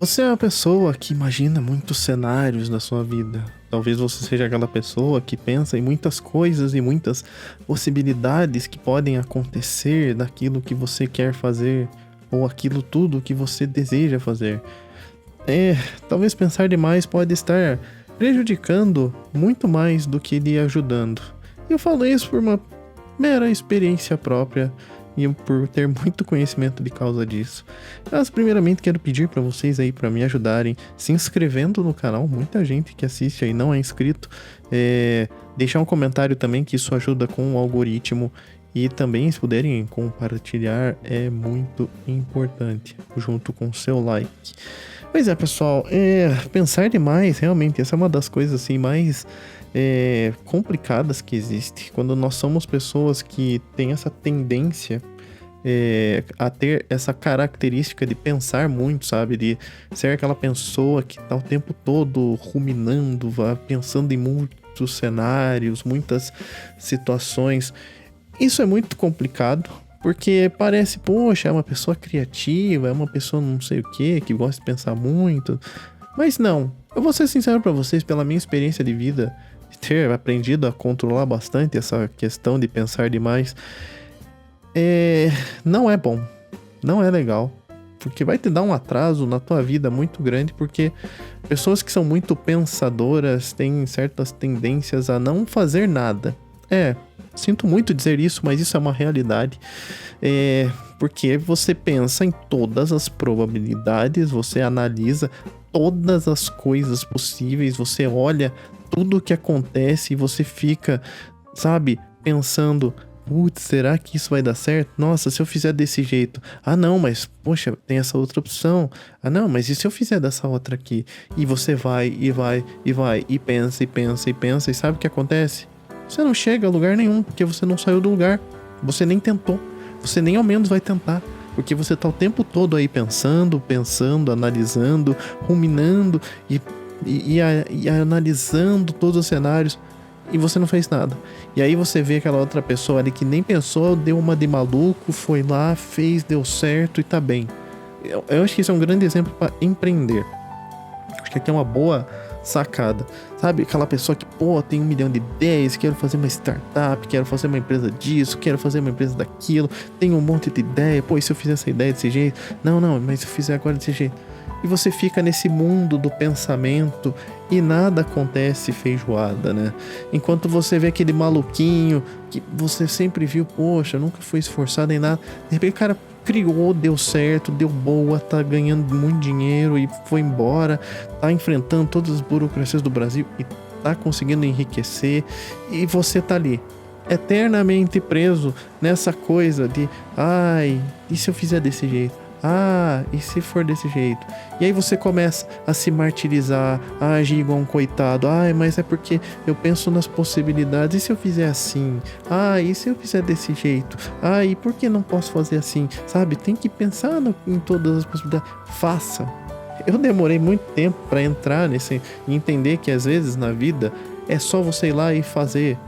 Você é uma pessoa que imagina muitos cenários da sua vida. Talvez você seja aquela pessoa que pensa em muitas coisas e muitas possibilidades que podem acontecer daquilo que você quer fazer ou aquilo tudo que você deseja fazer. Talvez pensar demais pode estar prejudicando muito mais do que lhe ajudando. E eu falo isso por uma mera experiência própria e por ter muito conhecimento de causa disso. Mas primeiramente quero pedir para vocês aí para me ajudarem se inscrevendo no canal. Muita gente que assiste aí não é inscrito. Deixar um comentário também, que isso ajuda com o algoritmo. E também, se puderem compartilhar, é muito importante, junto com o seu like. Pois é, pessoal, pensar demais, realmente, essa é uma das coisas assim mais complicadas que existe. Quando nós somos pessoas que têm essa tendência a ter essa característica de pensar muito, sabe? De ser aquela pessoa que tá o tempo todo ruminando, pensando em muitos cenários, muitas situações. Isso é muito complicado, porque parece, poxa, é uma pessoa criativa, é uma pessoa não sei o que gosta de pensar muito. Mas não, eu vou ser sincero pra vocês, pela minha experiência de vida, de ter aprendido a controlar bastante essa questão de pensar demais, não é bom, não é legal. Porque vai te dar um atraso na tua vida muito grande, porque pessoas que são muito pensadoras têm certas tendências a não fazer nada. Sinto muito dizer isso, mas isso é uma realidade. Porque você pensa em todas as probabilidades, você analisa todas as coisas possíveis, você olha tudo o que acontece e você fica, sabe, pensando: putz, será que isso vai dar certo? Nossa, se eu fizer desse jeito. Ah, não, mas, poxa, tem essa outra opção. Ah, não, mas e se eu fizer dessa outra aqui? E você vai, e vai, e vai, e pensa, e pensa, e pensa, e sabe o que acontece? Você não chega a lugar nenhum, porque você não saiu do lugar. Você nem tentou. Você nem ao menos vai tentar. Porque você tá o tempo todo aí pensando, analisando, ruminando e analisando todos os cenários. E você não fez nada. E aí você vê aquela outra pessoa ali que nem pensou, deu uma de maluco, foi lá, fez, deu certo e tá bem. Eu acho que isso é um grande exemplo para empreender. Acho que aqui é uma boa sacada. Sabe, aquela pessoa que, tem 1 milhão de ideias, quero fazer uma startup, quero fazer uma empresa disso, quero fazer uma empresa daquilo, tenho um monte de ideia, e se eu fizer essa ideia desse jeito? Não, mas se eu fizer agora desse jeito? E você fica nesse mundo do pensamento e nada acontece feijoada, né? Enquanto você vê aquele maluquinho que você sempre viu, poxa, nunca foi esforçado em nada, de repente o cara criou, deu certo, deu boa, tá ganhando muito dinheiro e foi embora, tá enfrentando todas as burocracias do Brasil e tá conseguindo enriquecer, e você tá ali, eternamente preso nessa coisa de, e se eu fizer desse jeito? E se for desse jeito? E aí você começa a se martirizar, a agir igual um coitado. Mas é porque eu penso nas possibilidades. E se eu fizer assim? E se eu fizer desse jeito? E por que não posso fazer assim? Sabe? Tem que pensar em todas as possibilidades. Faça. Eu demorei muito tempo para entrar nesse e entender que às vezes na vida é só você ir lá e fazer.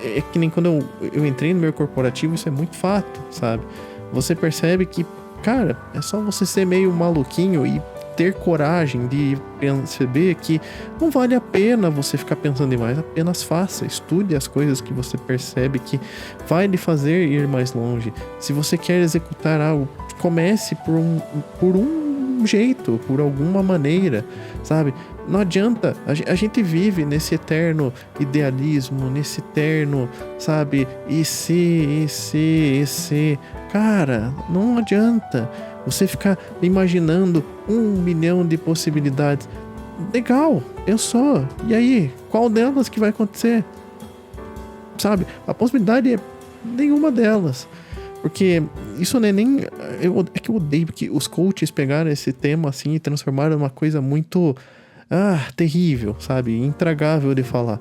É que nem quando eu entrei no meio corporativo, isso é muito fato, sabe? Você percebe que, cara, é só você ser meio maluquinho e ter coragem de perceber que não vale a pena você ficar pensando demais. Apenas faça, estude as coisas que você percebe que vai lhe fazer ir mais longe. Se você quer executar algo, comece por um jeito, por alguma maneira, sabe? Não adianta, a gente vive nesse eterno idealismo, nesse eterno, sabe, e se, cara, não adianta você ficar imaginando 1 milhão de possibilidades. Legal, pensou, e aí, qual delas que vai acontecer? Sabe, a possibilidade é nenhuma delas. Porque isso não é nem... É que eu odeio, porque os coaches pegaram esse tema assim e transformaram numa coisa muito... terrível, sabe? Intragável de falar.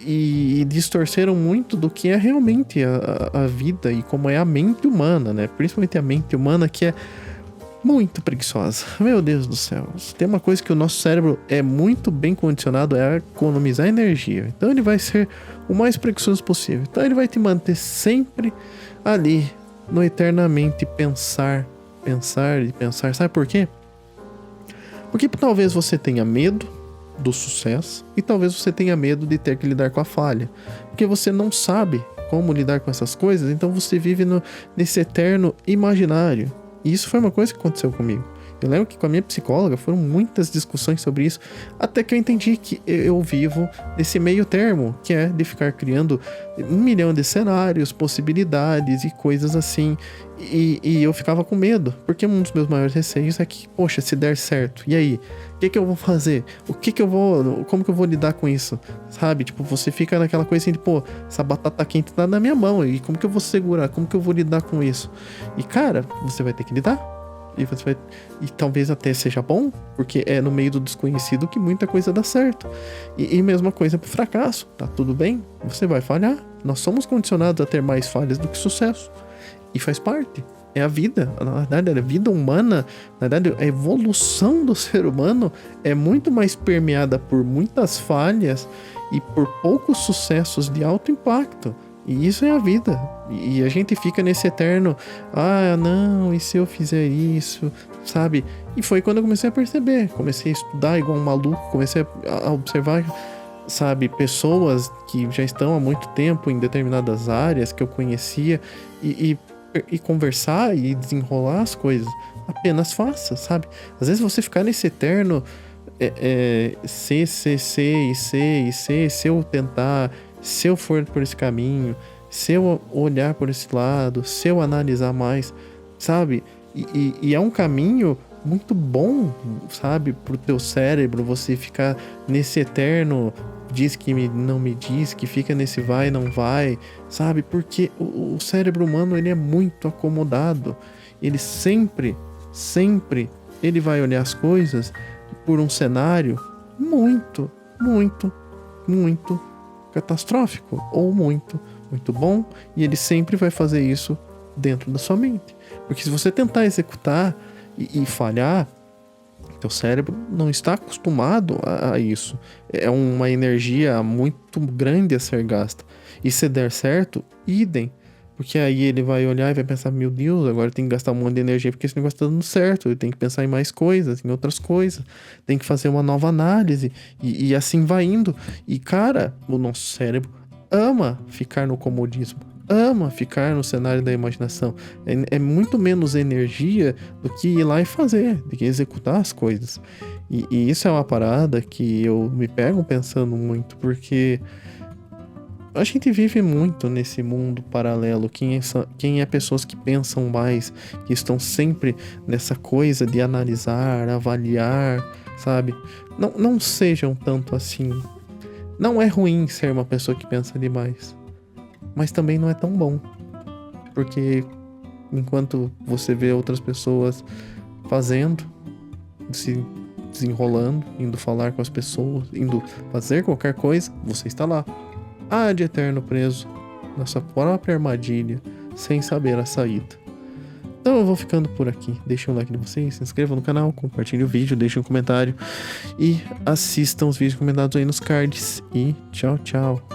E distorceram muito do que é realmente a vida e como é a mente humana, né? Principalmente a mente humana, que é muito preguiçosa. Meu Deus do céu. Tem uma coisa que o nosso cérebro é muito bem condicionado, é economizar energia. Então ele vai ser o mais preguiçoso possível. Então ele vai te manter sempre ali, no eternamente pensar. Sabe por quê? Porque talvez você tenha medo do sucesso e talvez você tenha medo de ter que lidar com a falha. Porque você não sabe como lidar com essas coisas, então você vive nesse eterno imaginário. E isso foi uma coisa que aconteceu comigo. Eu lembro que com a minha psicóloga foram muitas discussões sobre isso, até que eu entendi que eu vivo nesse meio termo, que é de ficar criando 1 milhão de cenários, possibilidades e coisas assim. E eu ficava com medo, porque um dos meus maiores receios é que, poxa, se der certo, e aí? O que eu vou fazer? Como que eu vou lidar com isso? Sabe? Tipo, você fica naquela coisa assim de, pô, essa batata quente tá na minha mão, e como que eu vou segurar? Como que eu vou lidar com isso? E cara, você vai ter que lidar. E talvez até seja bom, porque é no meio do desconhecido que muita coisa dá certo. E mesma coisa pro fracasso. Tá tudo bem, você vai falhar. Nós somos condicionados a ter mais falhas do que sucesso. E faz parte. É a vida. Na verdade, a vida humana, na verdade, a evolução do ser humano é muito mais permeada por muitas falhas e por poucos sucessos de alto impacto. E isso é a vida. E a gente fica nesse eterno, não, e se eu fizer isso, sabe? E foi quando eu comecei a perceber. Comecei a estudar igual um maluco, comecei a observar, sabe, pessoas que já estão há muito tempo em determinadas áreas que eu conhecia e conversar e desenrolar as coisas. Apenas faça, sabe? Às vezes você ficar nesse eterno se eu tentar, se eu for por esse caminho, se eu olhar por esse lado, se eu analisar mais, sabe? E é um caminho muito bom, sabe? Pro teu cérebro, você ficar nesse eterno diz que não me diz, que fica nesse vai não vai, sabe? Porque o cérebro humano, ele é muito acomodado. Ele sempre ele vai olhar as coisas por um cenário muito catastrófico ou muito bom, e ele sempre vai fazer isso dentro da sua mente. Porque se você tentar executar e falhar, teu cérebro não está acostumado a isso. É uma energia muito grande a ser gasta. E se der certo, idem. Porque aí ele vai olhar e vai pensar, meu Deus, agora tem que gastar um monte de energia porque esse negócio tá dando certo. Eu tenho que pensar em mais coisas, em outras coisas. Tem que fazer uma nova análise. E assim vai indo. E cara, o nosso cérebro ama ficar no comodismo. Ama ficar no cenário da imaginação. É muito menos energia do que ir lá e fazer, do que executar as coisas. E isso é uma parada que eu me pego pensando muito, porque a gente vive muito nesse mundo paralelo. Quem é pessoas que pensam mais, que estão sempre nessa coisa de analisar, avaliar, sabe? Não sejam tanto assim. Não é ruim ser uma pessoa que pensa demais, mas também não é tão bom. Porque enquanto você vê outras pessoas fazendo, se desenrolando, indo falar com as pessoas, indo fazer qualquer coisa, você está lá, de eterno preso na sua própria armadilha, sem saber a saída. Então eu vou ficando por aqui. Deixem um like de vocês, se inscrevam no canal, compartilhem o vídeo, deixem um comentário e assistam os vídeos comentados aí nos cards. E tchau, tchau.